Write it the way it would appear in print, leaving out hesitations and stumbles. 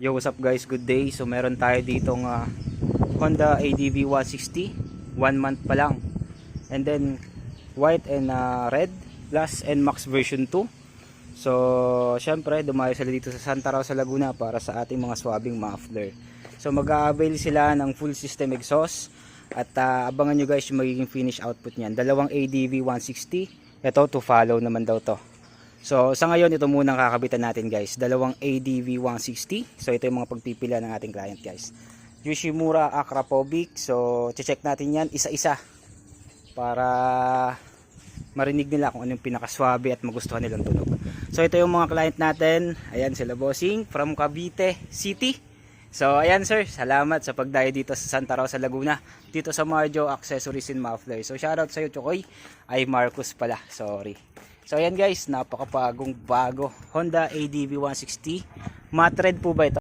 Yo, what's up guys, good day. So meron tayo ditong Honda ADV 160, 1 month pa lang. And then white and red plus NMAX version 2. So syempre dumayo sila dito sa Santa Rosa, Laguna para sa ating mga swabbing muffler. So mag-a-avail sila ng full system exhaust. At abangan nyo guys yung magiging finish output niyan. Dalawang ADV 160. Ito to follow naman daw to. So sa ngayon ito muna ang kakabitan natin guys. Dalawang ADV 160. So ito yung mga pagpipila ng ating client guys. Yoshimura Akrapovic. So check natin yan isa-isa para marinig nila kung ano yung pinakaswabe at magustuhan nilang tunog. So ito yung mga client natin. Ayan sila bossing from Cavite City. So ayan sir, salamat sa pagdayo dito sa Santa Rosa, Laguna, dito sa Marjo Accessories and Muffler. So shoutout sa iyo Chokoy, ay Marcus pala, sorry. So ayan guys, napakapagong bago Honda ADV 160. Matte red po ba ito?